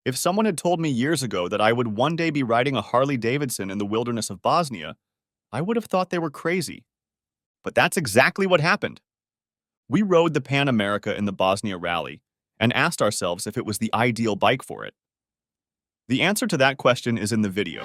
If someone had told me years ago that I would one day be riding a Harley Davidson in the wilderness of Bosnia, I would have thought they were crazy. But that's exactly what happened. We rode the Pan America in the Bosnia Rally and asked ourselves if it was the ideal bike for it. The answer to that question is in the video.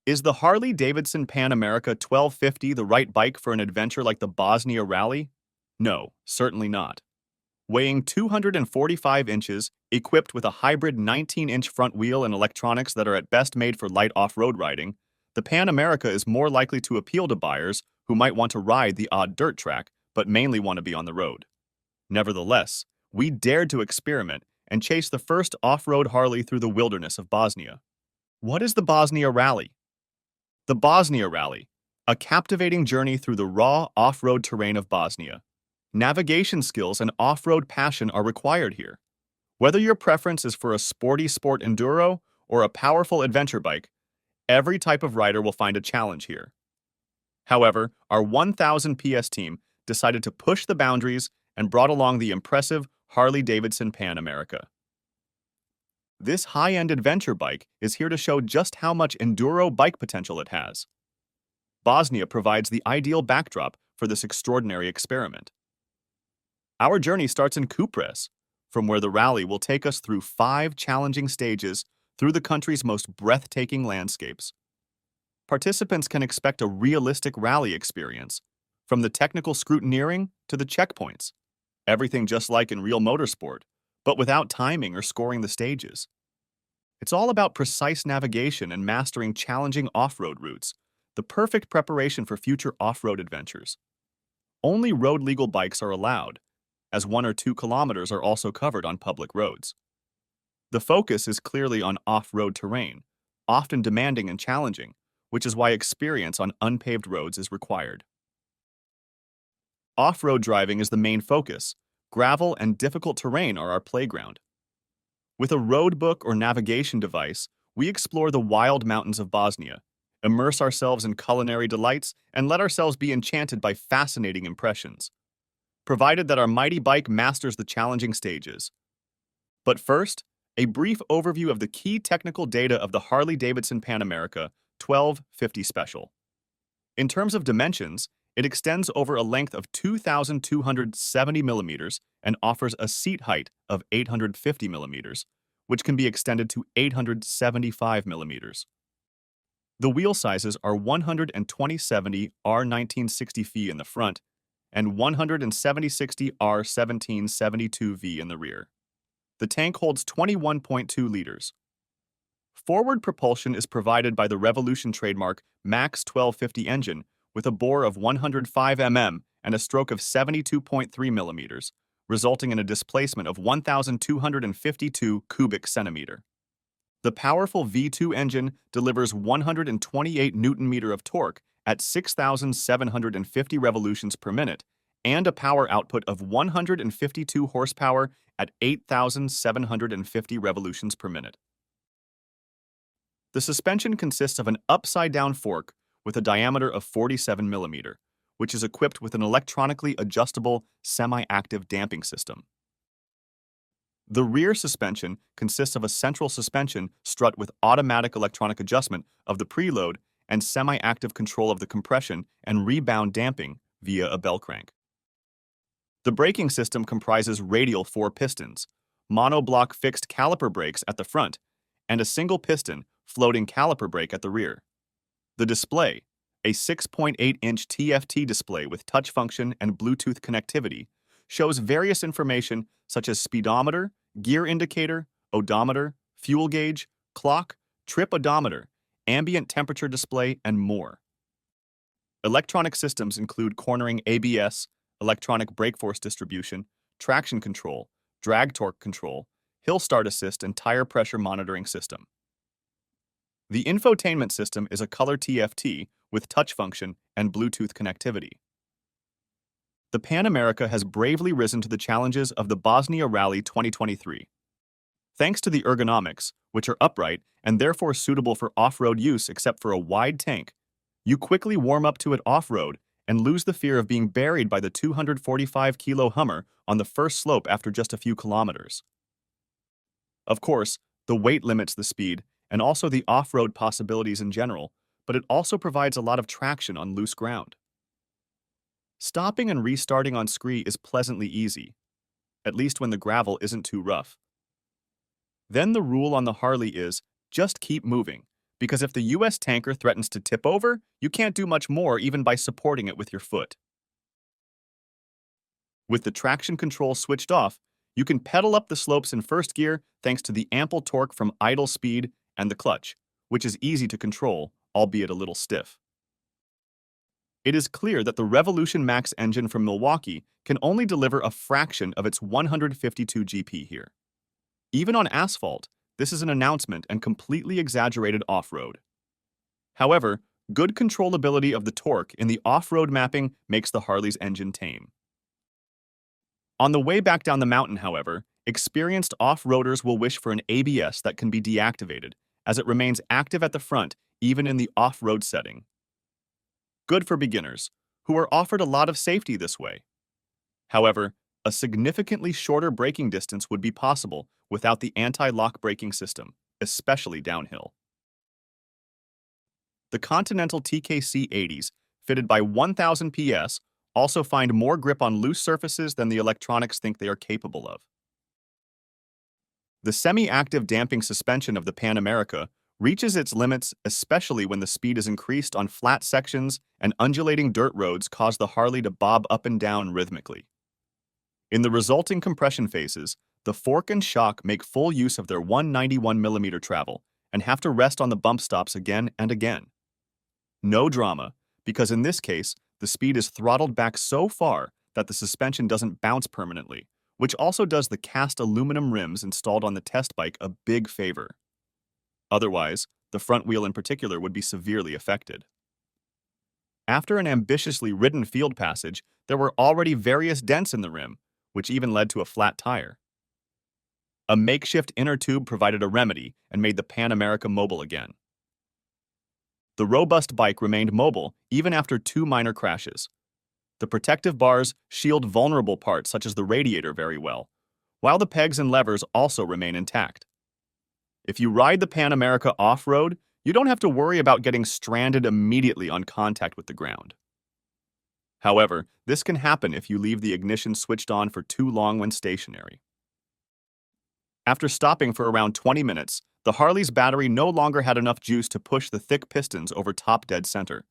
Is the Harley Davidson Pan America 1250 the right bike for an adventure like the Bosnia Rally? No, certainly not. Weighing 245 inches, equipped with a hybrid 19-inch front wheel and electronics that are at best made for light off-road riding, the Pan America is more likely to appeal to buyers who might want to ride the odd dirt track, but mainly want to be on the road. Nevertheless, we dared to experiment and chase the first off-road Harley through the wilderness of Bosnia. What is the Bosnia Rally? The Bosnia Rally, a captivating journey through the raw off-road terrain of Bosnia. Navigation skills and off-road passion are required here. Whether your preference is for a sporty sport enduro or a powerful adventure bike, every type of rider will find a challenge here. However, our 1000 PS team decided to push the boundaries and brought along the impressive Harley Davidson Pan America. This high-end adventure bike is here to show just how much enduro bike potential it has. Bosnia provides the ideal backdrop for this extraordinary experiment. Our journey starts in Kupres, from where the rally will take us through 5 challenging stages through the country's most breathtaking landscapes. Participants can expect a realistic rally experience, from the technical scrutineering to the checkpoints. Everything just like in real motorsport, but without timing or scoring the stages. It's all about precise navigation and mastering challenging off-road routes, the perfect preparation for future off-road adventures. Only road-legal bikes are allowed, as 1 or 2 kilometers are also covered on public roads. The focus is clearly on off-road terrain, often demanding and challenging, which is why experience on unpaved roads is required. Off-road driving is the main focus. Gravel and difficult terrain are our playground. With a road book or navigation device, we explore the wild mountains of Bosnia, immerse ourselves in culinary delights, and let ourselves be enchanted by fascinating impressions, provided that our mighty bike masters the challenging stages. But first, a brief overview of the key technical data of the Harley Davidson Pan America 1250 Special. In terms of dimensions, it extends over a length of 2,270 millimeters and offers a seat height of 850 millimeters, which can be extended to 875 millimeters. The wheel sizes are 120/70 R1960V in the front and 170/60 R1772V in the rear. The tank holds 21.2 liters. Forward propulsion is provided by the Revolution trademark Max 1250 engine with a bore of 105 mm and a stroke of 72.3 millimeters, resulting in a displacement of 1,252 cubic centimeter. The powerful V2 engine delivers 128 Nm of torque at 6,750 revolutions per minute and a power output of 152 horsepower at 8,750 revolutions per minute. The suspension consists of an upside-down fork with a diameter of 47 mm, which is equipped with an electronically adjustable semi-active damping system. The rear suspension consists of a central suspension strut with automatic electronic adjustment of the preload and semi-active control of the compression and rebound damping via a bell crank. The braking system comprises radial 4 pistons, monoblock fixed caliper brakes at the front, and a single piston floating caliper brake at the rear. The display, a 6.8-inch TFT display with touch function and Bluetooth connectivity, shows various information such as speedometer, gear indicator, odometer, fuel gauge, clock, trip odometer, ambient temperature display, and more. Electronic systems include cornering ABS, electronic brake force distribution, traction control, drag torque control, hill start assist, and tire pressure monitoring system. The infotainment system is a color TFT with touch function and Bluetooth connectivity. The Pan America has bravely risen to the challenges of the Bosnia Rally 2023. Thanks to the ergonomics, which are upright and therefore suitable for off-road use except for a wide tank, you quickly warm up to it off-road and lose the fear of being buried by the 245-kilo Hummer on the first slope after just a few kilometers. Of course, the weight limits the speed and also the off-road possibilities in general, but it also provides a lot of traction on loose ground. Stopping and restarting on scree is pleasantly easy, at least when the gravel isn't too rough. Then the rule on the Harley is, just keep moving, because if the US tanker threatens to tip over, you can't do much more even by supporting it with your foot. With the traction control switched off, you can pedal up the slopes in first gear thanks to the ample torque from idle speed and the clutch, which is easy to control, albeit a little stiff. It is clear that the Revolution Max engine from Milwaukee can only deliver a fraction of its 152 GP here. Even on asphalt, this is an announcement and completely exaggerated off-road. However, good controllability of the torque in the off-road mapping makes the Harley's engine tame. On the way back down the mountain, however, experienced off-roaders will wish for an ABS that can be deactivated, as it remains active at the front even in the off-road setting. Good for beginners, who are offered a lot of safety this way. However, a significantly shorter braking distance would be possible without the anti-lock braking system, especially downhill. The Continental TKC 80s, fitted by 1000 PS, also find more grip on loose surfaces than the electronics think they are capable of. The semi-active damping suspension of the Pan America reaches its limits, especially when the speed is increased on flat sections and undulating dirt roads cause the Harley to bob up and down rhythmically. In the resulting compression phases, the fork and shock make full use of their 191mm travel and have to rest on the bump stops again and again. No drama, because in this case, the speed is throttled back so far that the suspension doesn't bounce permanently, which also does the cast aluminum rims installed on the test bike a big favor. Otherwise, the front wheel in particular would be severely affected. After an ambitiously ridden field passage, there were already various dents in the rim, which even led to a flat tire. A makeshift inner tube provided a remedy and made the Pan America mobile again. The robust bike remained mobile even after 2 minor crashes. The protective bars shield vulnerable parts such as the radiator very well, while the pegs and levers also remain intact. If you ride the Pan America off-road, you don't have to worry about getting stranded immediately on contact with the ground. However, this can happen if you leave the ignition switched on for too long when stationary. After stopping for around 20 minutes, the Harley's battery no longer had enough juice to push the thick pistons over top dead center,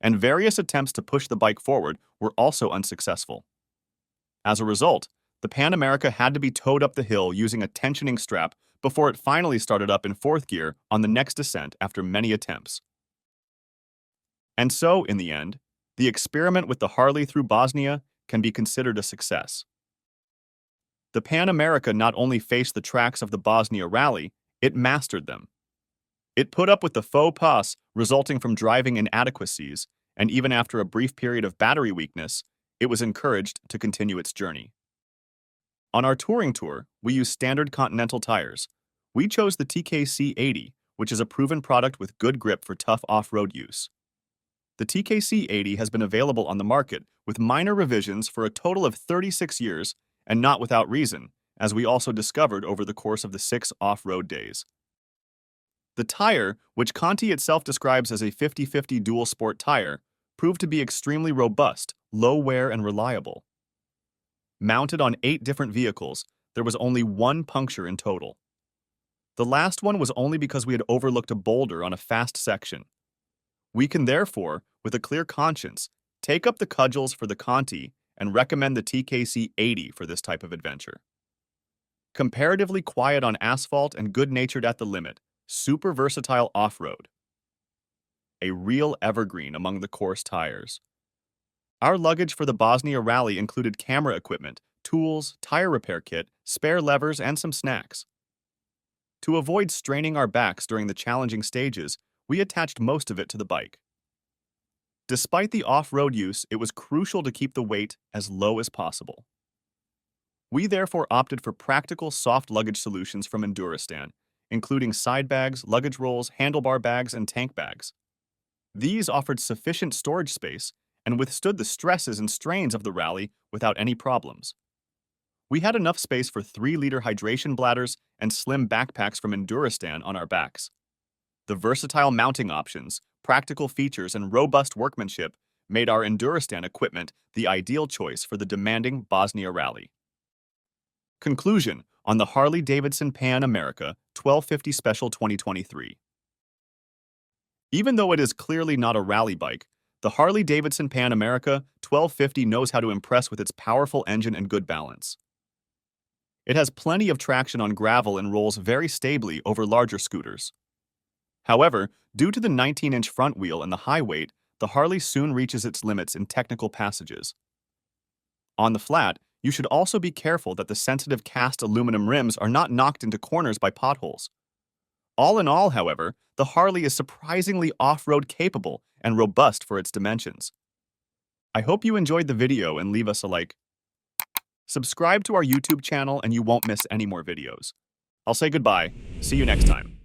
and various attempts to push the bike forward were also unsuccessful. As a result, the Pan America had to be towed up the hill using a tensioning strap before it finally started up in 4th gear on the next descent after many attempts. And so, in the end, the experiment with the Harley through Bosnia can be considered a success. The Pan America not only faced the tracks of the Bosnia Rally, it mastered them. It put up with the faux pas resulting from driving inadequacies, and even after a brief period of battery weakness, it was encouraged to continue its journey. On our touring tour, we used standard Continental tires. We chose the TKC 80, which is a proven product with good grip for tough off-road use. The TKC 80 has been available on the market with minor revisions for a total of 36 years, and not without reason, as we also discovered over the course of the 6 off-road days. The tire, which Conti itself describes as a 50-50 dual sport tire, proved to be extremely robust, low wear, and reliable. Mounted on 8 different vehicles, there was only 1 puncture in total. The last one was only because we had overlooked a boulder on a fast section. We can therefore, with a clear conscience, take up the cudgels for the Conti and recommend the TKC 80 for this type of adventure. Comparatively quiet on asphalt and good-natured at the limit, super versatile off-road. A real evergreen among the course tires. Our luggage for the Bosnia Rally included camera equipment, tools, tire repair kit, spare levers, and some snacks. To avoid straining our backs during the challenging stages, we attached most of it to the bike. Despite the off-road use, it was crucial to keep the weight as low as possible. We therefore opted for practical soft luggage solutions from Enduristan, including side bags, luggage rolls, handlebar bags, and tank bags. These offered sufficient storage space and withstood the stresses and strains of the rally without any problems. We had enough space for 3-liter hydration bladders and slim backpacks from Enduristan on our backs. The versatile mounting options, practical features, and robust workmanship made our Enduristan equipment the ideal choice for the demanding Bosnia Rally. Conclusion on the Harley Davidson Pan America 1250 Special 2023. Even though it is clearly not a rally bike, the Harley Davidson Pan America 1250 knows how to impress with its powerful engine and good balance. It has plenty of traction on gravel and rolls very stably over larger scooters. However, due to the 19-inch front wheel and the high weight, the Harley soon reaches its limits in technical passages. On the flat, you should also be careful that the sensitive cast aluminum rims are not knocked into corners by potholes. All in all, however, the Harley is surprisingly off-road capable and robust for its dimensions. I hope you enjoyed the video and leave us a like. Subscribe to our YouTube channel and you won't miss any more videos. I'll say goodbye. See you next time.